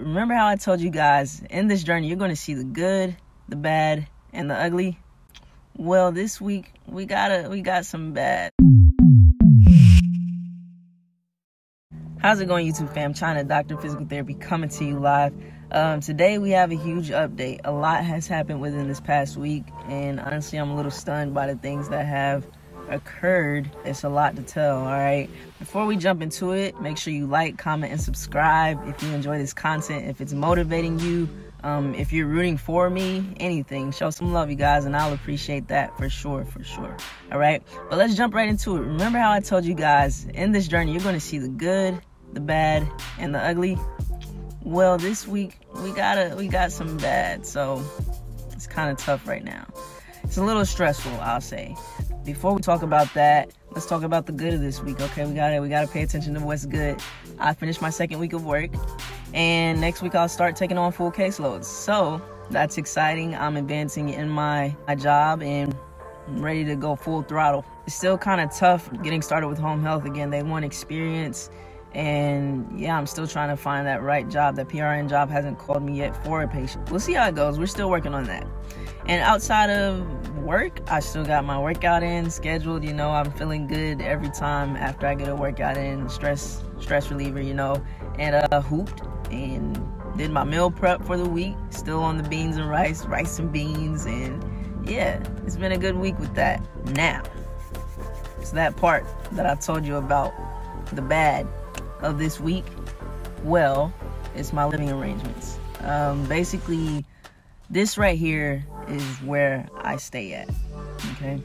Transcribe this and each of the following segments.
Remember how I told you guys, in this journey, you're going to see the good, the bad, and the ugly? Well, this week, we got some bad. How's it going, YouTube fam? China Doctor Physical Therapy coming to you live. Today we have a huge update. A lot has happened within this past week, and honestly, I'm a little stunned by the things that have occurred. It's a lot to tell, all right? Before we jump into it, make sure you like, comment, and subscribe if you enjoy this content, if it's motivating you, if you're rooting for me, anything. Show some love, you guys, and I'll appreciate that for sure, all right? But let's jump right into it. Remember how I told you guys, in this journey, you're going to see the good, the bad, and the ugly? Well, this week, we got some bad, so it's kind of tough right now. It's a little stressful, I'll say. Before we talk about that, let's talk about the good of this week, okay? We gotta pay attention to what's good. I finished my second week of work, and next week I'll start taking on full caseloads. So that's exciting. I'm advancing in my job, and I'm ready to go full throttle. It's still kind of tough getting started with home health again. They want experience, and yeah, I'm still trying to find that right job. That PRN job hasn't called me yet for a patient. We'll see how it goes. We're still working on that. And outside of work, I still got my workout in scheduled. You know, I'm feeling good every time after I get a workout in. Stress reliever, you know. And hooped and did my meal prep for the week. Still on the beans and rice and beans. And yeah, it's been a good week with that. Now, it's that part that I told you about, the bad of this week. Well, it's my living arrangements. Basically, this right here is where I stay at, okay?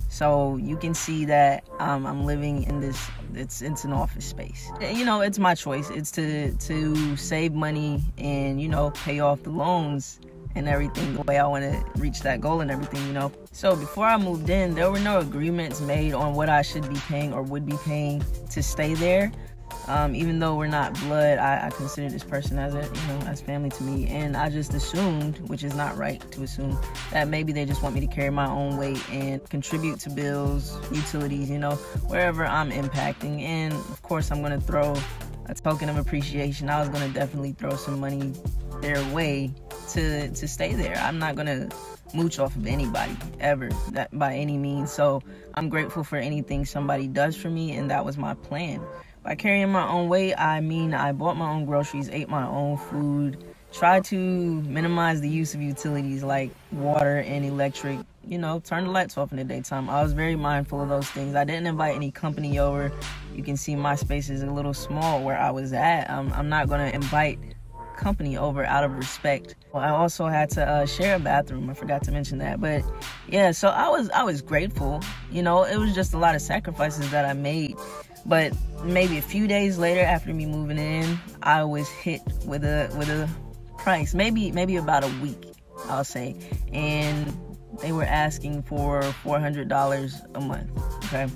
So you can see that I'm living in this, it's an office space. You know, it's my choice. It's to save money and, you know, pay off the loans and everything the way I want to reach that goal and everything, you know. So before I moved in, there were no agreements made on what I should be paying or would be paying to stay there. Even though we're not blood, I consider this person as as family to me, and I just assumed, which is not right to assume, that maybe they just want me to carry my own weight and contribute to bills, utilities, you know, wherever I'm impacting. And of course, I'm gonna throw a token of appreciation. I was gonna definitely throw some money their way to stay there. I'm not gonna mooch off of anybody ever, that by any means. So I'm grateful for anything somebody does for me, and that was my plan. By carrying my own weight, I mean I bought my own groceries, ate my own food, tried to minimize the use of utilities like water and electric, you know, turn the lights off in the daytime. I was very mindful of those things. I didn't invite any company over. You can see my space is a little small where I was at. I'm not going to invite company over out of respect. Well, I also had to share a bathroom. I forgot to mention that. But yeah, so I was grateful. You know, it was just a lot of sacrifices that I made. But maybe a few days later, after me moving in, I was hit with a price. Maybe about a week, I'll say. And they were asking for $400 a month. Okay,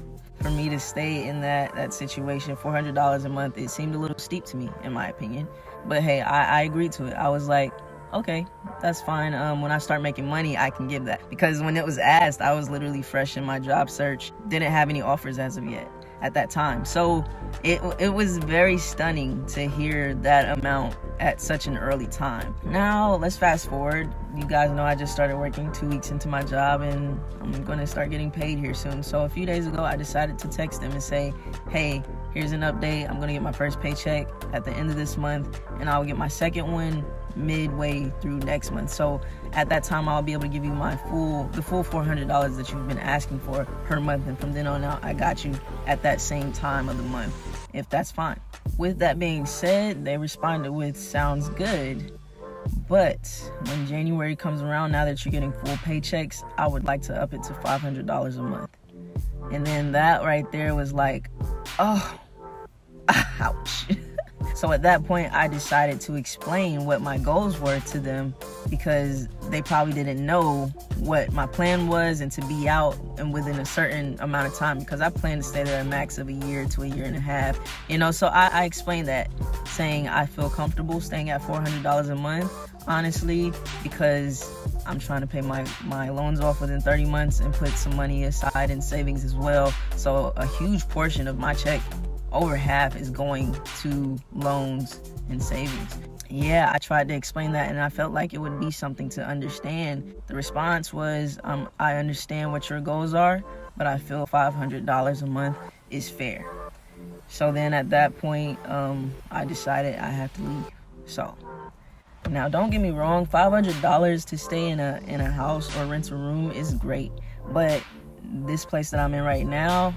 for me to stay in that situation, $400 a month, it seemed a little steep to me, in my opinion. But hey, I agreed to it. I was like, okay, that's fine. When I start making money, I can give that. Because when it was asked, I was literally fresh in my job search. Didn't have any offers as of yet at that time. So it was very stunning to hear that amount at such an early time. Now, let's fast forward. You guys know I just started working 2 weeks into my job, and I'm going to start getting paid here soon. So a few days ago, I decided to text them and say, hey, here's an update. I'm going to get my first paycheck at the end of this month, and I'll get my second one midway through next month. So at that time, I'll be able to give you the full $400 that you've been asking for per month. And from then on out, I got you at that same time of the month, if that's fine. With that being said, they responded with, sounds good. But when January comes around, now that you're getting full paychecks, I would like to up it to $500 a month. And then that right there was like, oh, ouch. So at that point, I decided to explain what my goals were to them, because they probably didn't know what my plan was and to be out and within a certain amount of time, because I plan to stay there a max of a year to a year and a half. You know, so I explained that, saying I feel comfortable staying at $400 a month, honestly, because I'm trying to pay my loans off within 30 months and put some money aside in savings as well. So a huge portion of my check, over half, is going to loans and savings. yeah, I tried to explain that, and I felt like it would be something to understand. The response was, I understand what your goals are, but I feel $500 a month is fair. So then at that point, I decided I have to leave. So now, don't get me wrong, $500 to stay in a house or rent a room is great, but this place that I'm in right now,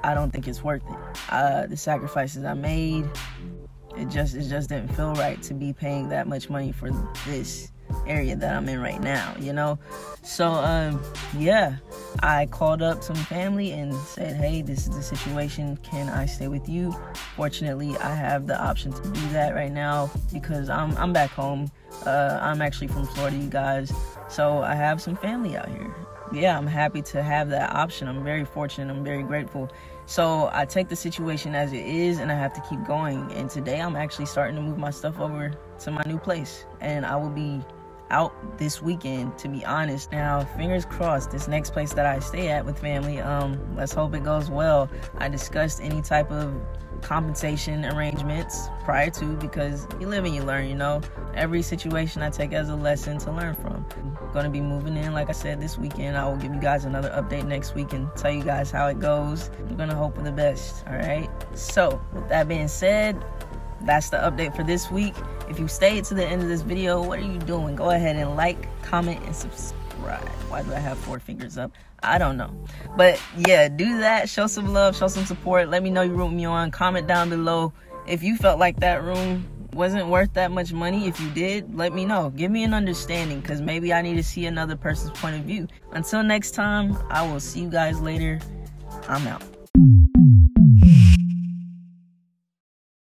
I don't think it's worth it. The sacrifices I made, it just didn't feel right to be paying that much money for this area that I'm in right now, you know? So, yeah, I called up some family and said, hey, this is the situation. Can I stay with you? Fortunately, I have the option to do that right now because I'm back home. I'm actually from Florida, you guys. So I have some family out here. Yeah, I'm happy to have that option. I'm very fortunate. I'm very grateful. So I take the situation as it is, and I have to keep going. And today I'm actually starting to move my stuff over to my new place, and I will be out this weekend, to be honest. Now, fingers crossed, this next place that I stay at with family, let's hope it goes well. I discussed any type of compensation arrangements prior to, because you live and you learn, you know. Every situation I take as a lesson to learn from. I'm gonna be moving in, like I said, this weekend. I will give you guys another update next week and tell you guys how it goes. I'm gonna hope for the best, all right? So with that being said, that's the update for this week. If you stayed to the end of this video, what are you doing? Go ahead and like, comment, and subscribe. Why do I have 4 fingers up? I don't know. But yeah, do that. Show some love, show some support. Let me know you're rooting me on. Comment down below if you felt like that room wasn't worth that much money. If you did, let me know. Give me an understanding, because maybe I need to see another person's point of view. Until next time, I will see you guys later. I'm out.